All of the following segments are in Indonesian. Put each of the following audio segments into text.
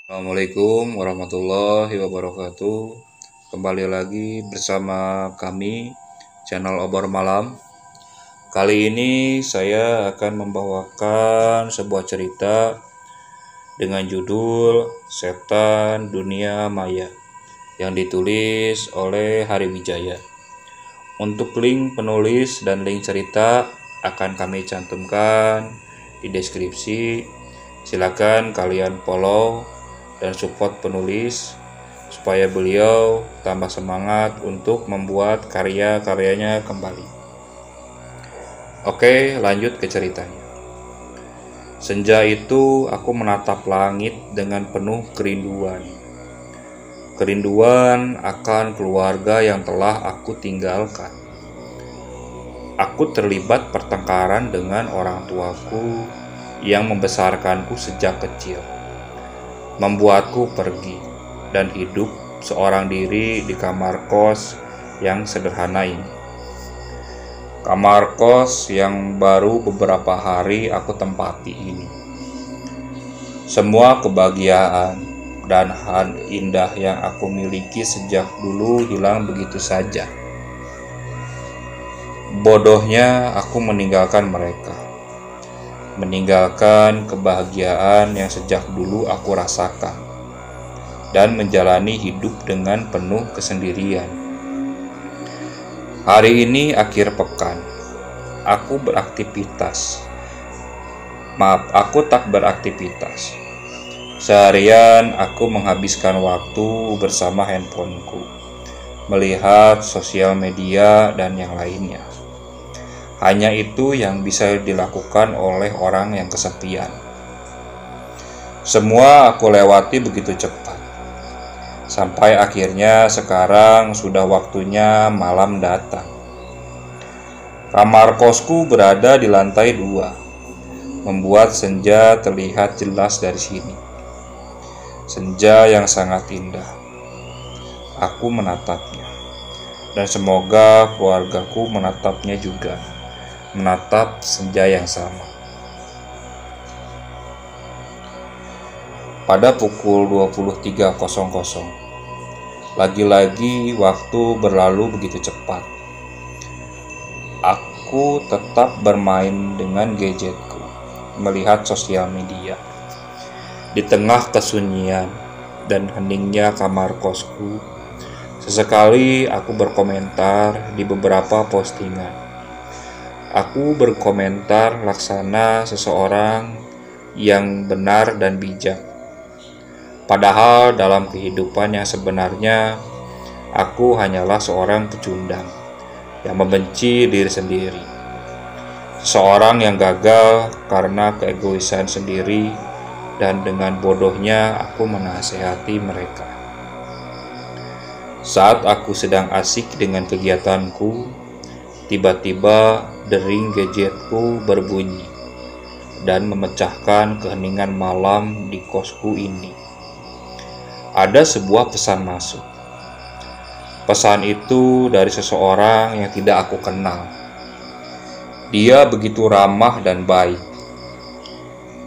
Assalamualaikum warahmatullahi wabarakatuh. Kembali lagi bersama kami channel Obor Malam. Kali ini saya akan membawakan sebuah cerita dengan judul Setan Dunia Maya yang ditulis oleh Hari Wijaya. Untuk link penulis dan link cerita akan kami cantumkan di deskripsi. Silakan kalian follow dan support penulis supaya beliau tambah semangat untuk membuat karya-karyanya kembali. Oke, lanjut ke ceritanya. Senja itu aku menatap langit dengan penuh kerinduan. Kerinduan akan keluarga yang telah aku tinggalkan. Aku terlibat pertengkaran dengan orang tuaku yang membesarkanku sejak kecil, membuatku pergi dan hidup seorang diri di kamar kos yang sederhana ini. Kamar kos yang baru beberapa hari aku tempati ini. Semua kebahagiaan dan hal indah yang aku miliki sejak dulu hilang begitu saja. Bodohnya aku meninggalkan mereka. Meninggalkan kebahagiaan yang sejak dulu aku rasakan dan menjalani hidup dengan penuh kesendirian. Hari ini akhir pekan. Aku tak beraktivitas. Seharian aku menghabiskan waktu bersama handphoneku, melihat sosial media dan yang lainnya. Hanya itu yang bisa dilakukan oleh orang yang kesepian. Semua aku lewati begitu cepat. Sampai akhirnya sekarang sudah waktunya malam datang. Kamar kosku berada di lantai 2, membuat senja terlihat jelas dari sini. Senja yang sangat indah. Aku menatapnya, dan semoga keluargaku menatapnya juga. Menatap senja yang sama. Pada pukul 23.00, lagi-lagi waktu berlalu begitu cepat. Aku tetap bermain dengan gadgetku, melihat sosial media. Di tengah kesunyian dan heningnya kamar kosku, sesekali aku berkomentar di beberapa postingan. Aku berkomentar laksana seseorang yang benar dan bijak. Padahal dalam kehidupan yang sebenarnya, aku hanyalah seorang pecundang yang membenci diri sendiri. Seorang yang gagal karena keegoisan sendiri, dan dengan bodohnya aku menasehati mereka. Saat aku sedang asik dengan kegiatanku, tiba-tiba dering gadgetku berbunyi dan memecahkan keheningan malam di kosku ini. Ada sebuah pesan masuk. Pesan itu dari seseorang yang tidak aku kenal. Dia begitu ramah dan baik.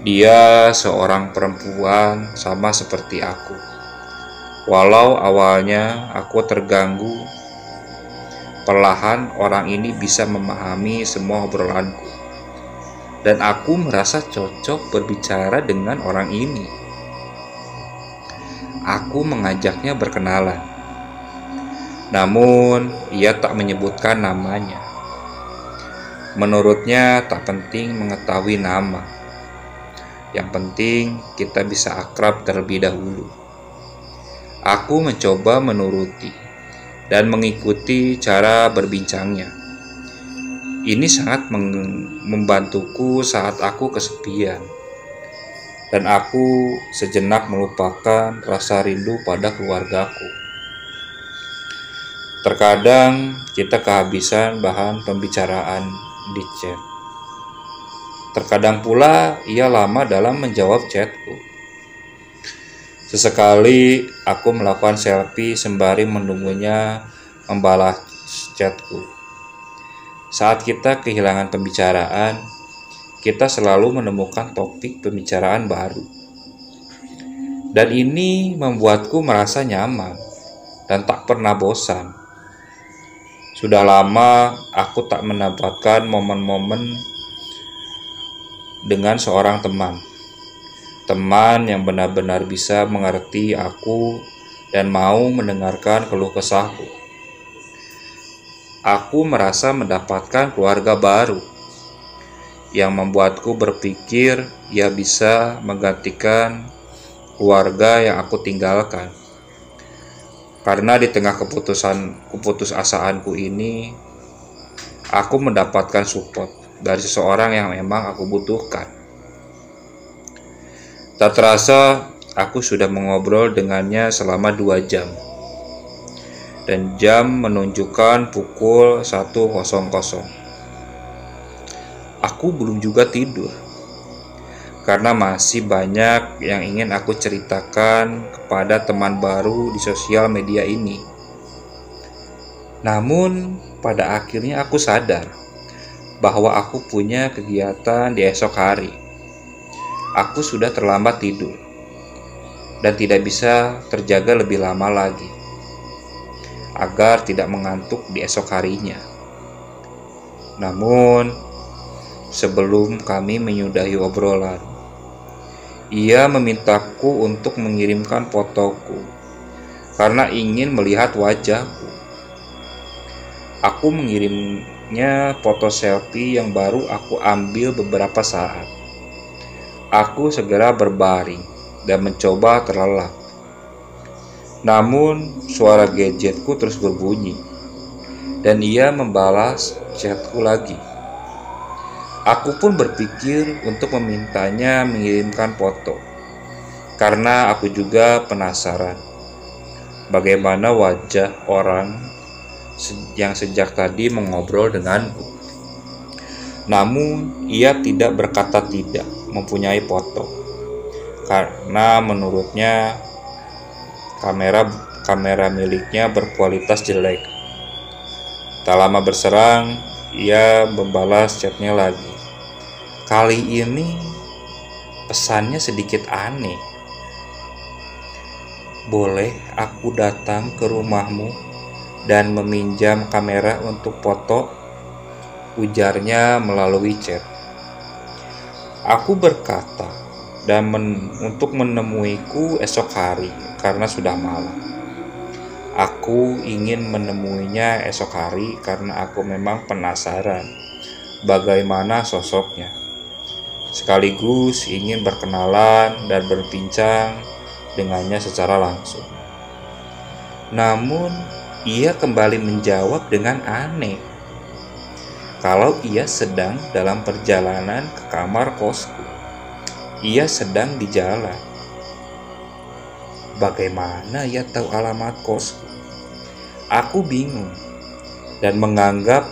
Dia seorang perempuan sama seperti aku. Walau awalnya aku terganggu, perlahan orang ini bisa memahami semua obrolanku. Dan aku merasa cocok berbicara dengan orang ini. Aku mengajaknya berkenalan. Namun, ia tak menyebutkan namanya. Menurutnya tak penting mengetahui nama. Yang penting kita bisa akrab terlebih dahulu. Aku mencoba menuruti dan mengikuti cara berbincangnya. Ini sangat membantuku saat aku kesepian. Dan aku sejenak melupakan rasa rindu pada keluargaku. Terkadang kita kehabisan bahan pembicaraan di chat. Terkadang pula ia lama dalam menjawab chatku. Sesekali aku melakukan selfie sembari menunggunya membalas chatku. Saat kita kehilangan pembicaraan, kita selalu menemukan topik pembicaraan baru. Dan ini membuatku merasa nyaman dan tak pernah bosan. Sudah lama aku tak mendapatkan momen-momen dengan seorang teman. Teman yang benar-benar bisa mengerti aku dan mau mendengarkan keluh kesahku. Aku merasa mendapatkan keluarga baru yang membuatku berpikir ia bisa menggantikan keluarga yang aku tinggalkan. Karena di tengah keputusasaanku ini, aku mendapatkan support dari seseorang yang memang aku butuhkan. Tak terasa, aku sudah mengobrol dengannya selama 2 jam. Dan jam menunjukkan pukul 1.00. Aku belum juga tidur, karena masih banyak yang ingin aku ceritakan kepada teman baru di sosial media ini. Namun, pada akhirnya aku sadar bahwa aku punya kegiatan di esok hari. Aku sudah terlambat tidur dan tidak bisa terjaga lebih lama lagi agar tidak mengantuk di esok harinya. Namun, sebelum kami menyudahi obrolan, ia memintaku untuk mengirimkan fotoku karena ingin melihat wajahku. Aku mengirimnya foto selfie yang baru aku ambil beberapa saat. Aku segera berbaring dan mencoba terlelap. Namun, suara gadgetku terus berbunyi dan ia membalas chatku lagi. Aku pun berpikir untuk memintanya mengirimkan foto, karena aku juga penasaran bagaimana wajah orang yang sejak tadi mengobrol denganku. Namun, ia tidak berkata tidak mempunyai foto, karena menurutnya kamera miliknya berkualitas jelek. Tak lama berserang, ia membalas chatnya lagi. Kali ini pesannya sedikit aneh. Boleh aku datang ke rumahmu dan meminjam kamera untuk foto? Ujarnya melalui chat. Aku berkata untuk menemuiku esok hari karena sudah malam. Aku ingin menemuinya esok hari karena aku memang penasaran bagaimana sosoknya. Sekaligus ingin berkenalan dan berbincang dengannya secara langsung. Namun, ia kembali menjawab dengan aneh. Kalau ia sedang dalam perjalanan ke kamar kosku. Ia sedang di jalan. Bagaimana ia tahu alamat kosku? Aku bingung dan menganggap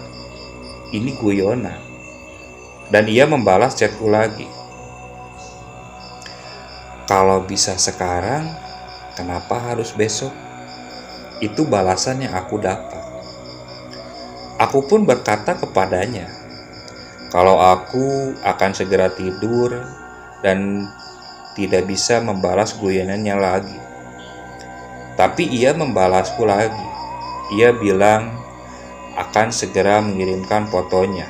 ini guyonan. Dan ia membalas chatku lagi. Kalau bisa sekarang, kenapa harus besok? Itu balasan yang aku dapat. Aku pun berkata kepadanya, kalau aku akan segera tidur dan tidak bisa membalas guyonannya lagi. Tapi ia membalasku lagi. Ia bilang akan segera mengirimkan fotonya,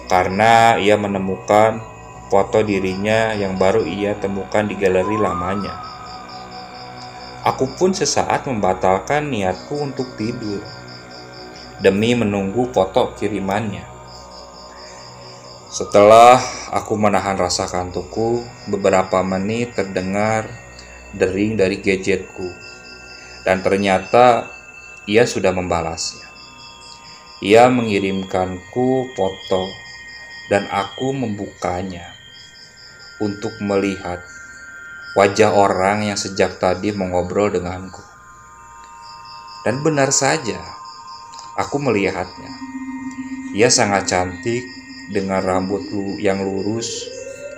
karena ia menemukan foto dirinya yang baru ia temukan di galeri lamanya. Aku pun sesaat membatalkan niatku untuk tidur demi menunggu foto kirimannya. Setelah aku menahan rasa kantukku, beberapa menit terdengar dering dari gadgetku, dan ternyata ia sudah membalasnya. Ia mengirimkanku foto dan aku membukanya untuk melihat wajah orang yang sejak tadi mengobrol denganku. Dan benar saja, aku melihatnya. Ia sangat cantik dengan rambut yang lurus,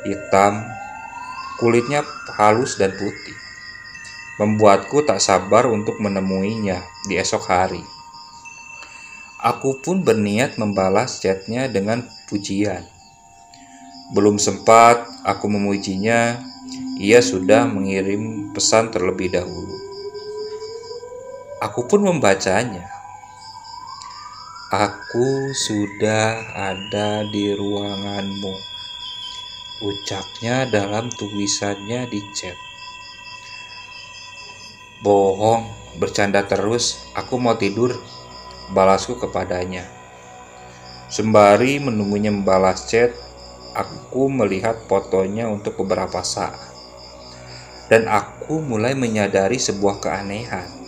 hitam, kulitnya halus dan putih. Membuatku tak sabar untuk menemuinya di esok hari. Aku pun berniat membalas chatnya dengan pujian. Belum sempat aku memujinya, ia sudah mengirim pesan terlebih dahulu. Aku pun membacanya. Aku sudah ada di ruanganmu, ucapnya dalam tulisannya di chat. Bohong, bercanda terus, aku mau tidur, balasku kepadanya. Sembari menunggunya membalas chat, aku melihat fotonya untuk beberapa saat. Dan aku mulai menyadari sebuah keanehan.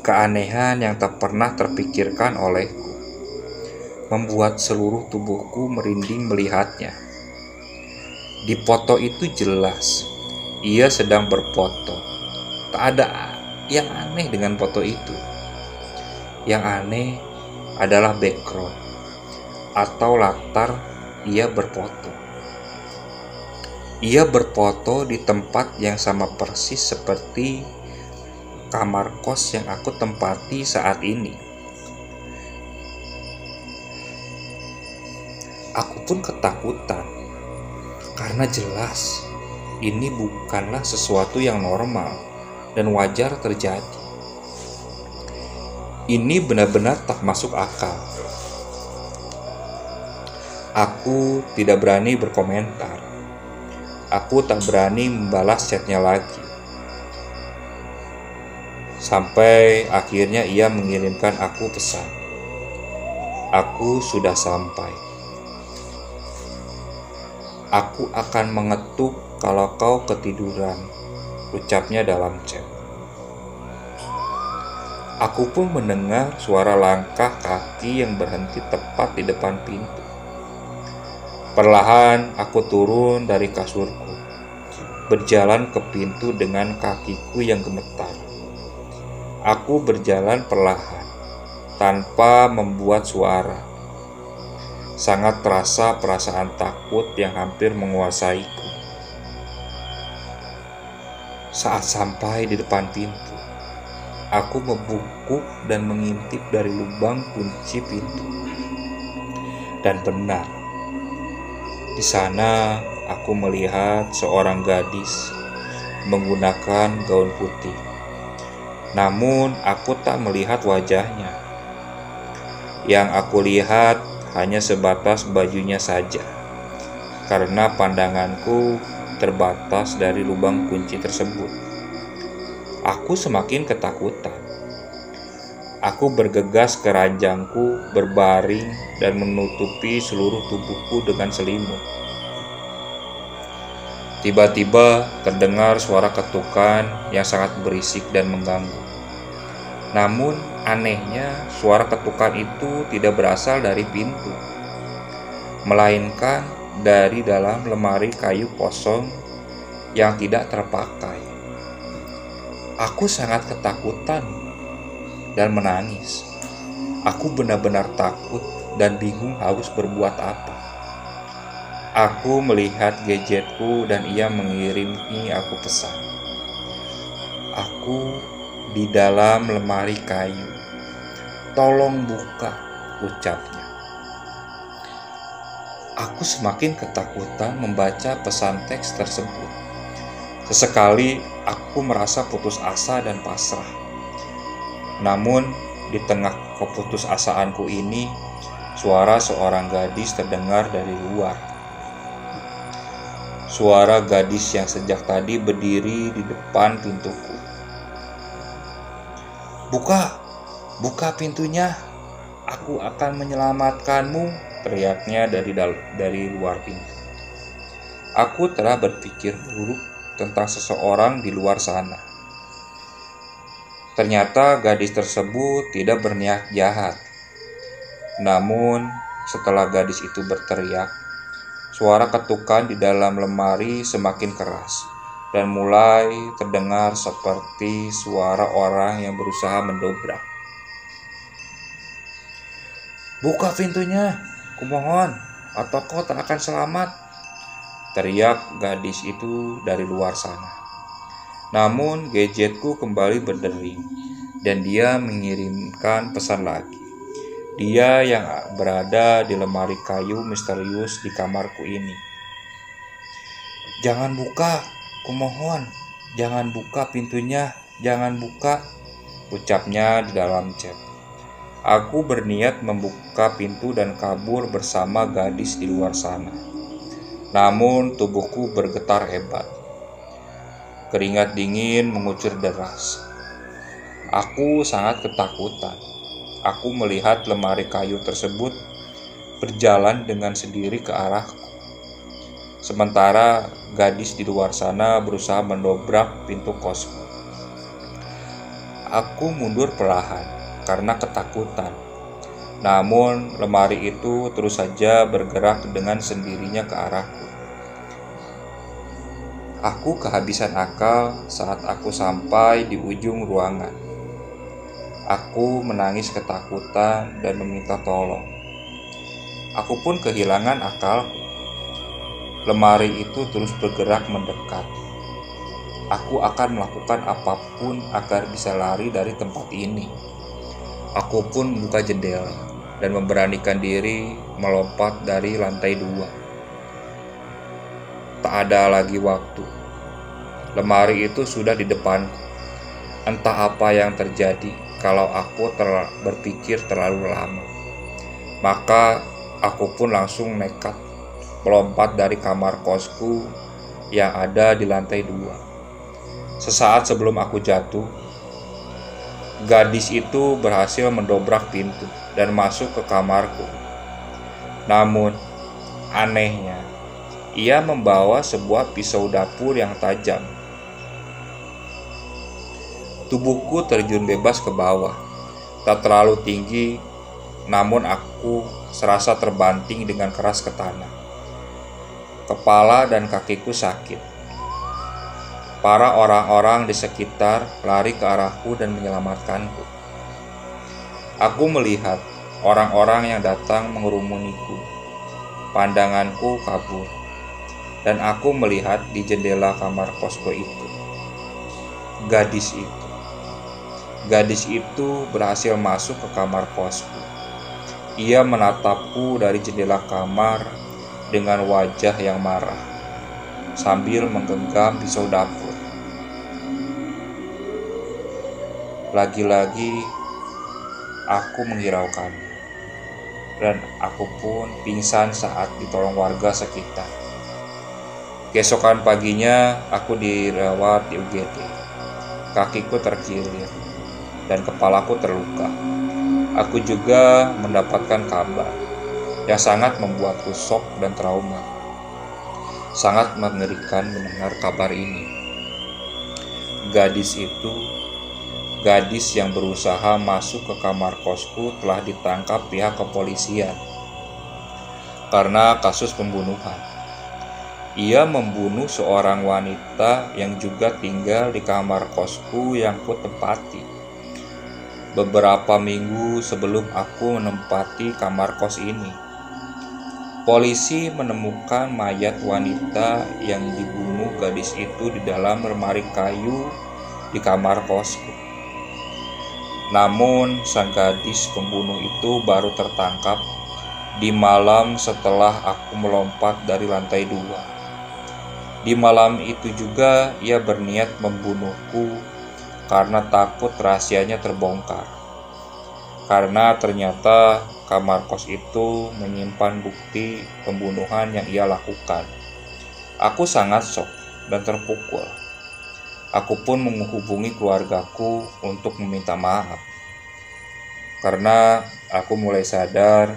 Keanehan yang tak pernah terpikirkan olehku. Membuat seluruh tubuhku merinding melihatnya. Di foto itu jelas, ia sedang berfoto. Tak ada yang aneh dengan foto itu. Yang aneh adalah background atau latar ia berfoto. Ia berfoto di tempat yang sama persis seperti kamar kos yang aku tempati saat ini. Aku pun ketakutan karena jelas ini bukanlah sesuatu yang normal dan wajar terjadi. Ini benar-benar tak masuk akal. Aku tidak berani berkomentar. Aku tak berani membalas chatnya lagi. Sampai akhirnya ia mengirimkan aku pesan. Aku sudah sampai. Aku akan mengetuk kalau kau ketiduran, ucapnya dalam chat. Aku pun mendengar suara langkah kaki yang berhenti tepat di depan pintu. Perlahan aku turun dari kasurku, berjalan ke pintu dengan kakiku yang gemetar. Aku berjalan perlahan, tanpa membuat suara. Sangat terasa perasaan takut yang hampir menguasaiku. Saat sampai di depan pintu, aku membungkuk dan mengintip dari lubang kunci pintu. Dan benar, di sana aku melihat seorang gadis menggunakan gaun putih. Namun aku tak melihat wajahnya. Yang aku lihat hanya sebatas bajunya saja, karena pandanganku terbatas dari lubang kunci tersebut. Aku semakin ketakutan. Aku bergegas ke ranjangku, berbaring dan menutupi seluruh tubuhku dengan selimut. Tiba-tiba terdengar suara ketukan yang sangat berisik dan mengganggu. Namun anehnya suara ketukan itu tidak berasal dari pintu, melainkan dari dalam lemari kayu kosong yang tidak terpakai. Aku sangat ketakutan dan menangis. Aku benar-benar takut dan bingung harus berbuat apa. Aku melihat gadgetku dan ia mengirimi aku pesan. Aku di dalam lemari kayu. Tolong buka, ucapnya. Aku semakin ketakutan membaca pesan teks tersebut. Sesekali aku merasa putus asa dan pasrah. Namun di tengah keputusasaanku ini, suara seorang gadis terdengar dari luar. Suara gadis yang sejak tadi berdiri di depan pintuku. Buka pintunya. Aku akan menyelamatkanmu, teriaknya dari luar pintu. Aku telah berpikir buruk tentang seseorang di luar sana. Ternyata gadis tersebut tidak berniat jahat. Namun, setelah gadis itu berteriak, suara ketukan di dalam lemari semakin keras dan mulai terdengar seperti suara orang yang berusaha mendobrak. Buka pintunya, kumohon, atau kau tak akan selamat, teriak gadis itu dari luar sana. Namun gadgetku kembali berdering dan dia mengirimkan pesan lagi. Dia yang berada di lemari kayu misterius di kamarku ini. Jangan buka, kumohon, "Jangan buka pintunya, jangan buka," ucapnya di dalam chat. Aku berniat membuka pintu dan kabur bersama gadis di luar sana. Namun tubuhku bergetar hebat. Keringat dingin mengucur deras. Aku sangat ketakutan. Aku melihat lemari kayu tersebut berjalan dengan sendiri ke arahku. Sementara gadis di luar sana berusaha mendobrak pintu kosku. Aku mundur perlahan karena ketakutan. Namun lemari itu terus saja bergerak dengan sendirinya ke arahku. Aku kehabisan akal saat aku sampai di ujung ruangan. Aku menangis ketakutan dan meminta tolong. Aku pun kehilangan akalku. Lemari itu terus bergerak mendekat. Aku akan melakukan apapun agar bisa lari dari tempat ini. Aku pun membuka jendela dan memberanikan diri melompat dari lantai 2. Tak ada lagi waktu. Lemari itu sudah di depanku. Entah apa yang terjadi kalau aku berpikir terlalu lama. Maka aku pun langsung nekat melompat dari kamar kosku yang ada di lantai 2. Sesaat sebelum aku jatuh, gadis itu berhasil mendobrak pintu dan masuk ke kamarku. Namun, anehnya, ia membawa sebuah pisau dapur yang tajam. Tubuhku terjun bebas ke bawah, tak terlalu tinggi, namun aku serasa terbanting dengan keras ke tanah. Kepala dan kakiku sakit. Para orang-orang di sekitar lari ke arahku dan menyelamatkanku. Aku melihat orang-orang yang datang mengerumuniku. Pandanganku kabur, dan aku melihat di jendela kamar kosku itu gadis itu berhasil masuk ke kamar kosku. Ia menatapku dari jendela kamar dengan wajah yang marah sambil menggenggam pisau dapur. Lagi-lagi aku menghiraukan, dan aku pun pingsan saat ditolong warga sekitar. Keesokan paginya aku dirawat di UGD. Kakiku terkilir dan kepalaku terluka. Aku juga mendapatkan kabar yang sangat membuatku shock dan trauma. Sangat mengerikan mendengar kabar ini. Gadis yang berusaha masuk ke kamar kosku telah ditangkap pihak kepolisian karena kasus pembunuhan. Ia membunuh seorang wanita yang juga tinggal di kamar kosku yang kutempati. Beberapa minggu sebelum aku menempati kamar kos ini, polisi menemukan mayat wanita yang dibunuh gadis itu di dalam lemari kayu di kamar kosku. Namun, sang gadis pembunuh itu baru tertangkap di malam setelah aku melompat dari lantai 2. Di malam itu juga ia berniat membunuhku karena takut rahasianya terbongkar. Karena ternyata kamar kos itu menyimpan bukti pembunuhan yang ia lakukan. Aku sangat shock dan terpukul. Aku pun menghubungi keluargaku untuk meminta maaf. Karena aku mulai sadar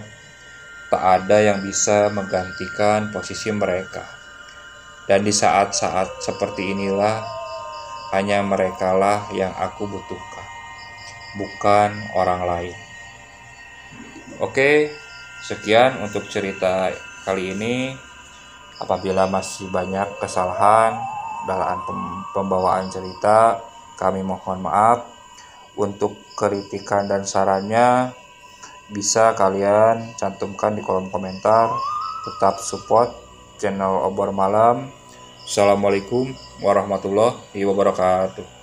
tak ada yang bisa menggantikan posisi mereka. Dan di saat-saat seperti inilah hanya merekalah yang aku butuhkan, bukan orang lain. Oke, sekian untuk cerita kali ini. Apabila masih banyak kesalahan dalam pembawaan cerita, kami mohon maaf. Untuk kritikan dan sarannya bisa kalian cantumkan di kolom komentar. Tetap support channel Obor Malam. Assalamualaikum warahmatullahi wabarakatuh.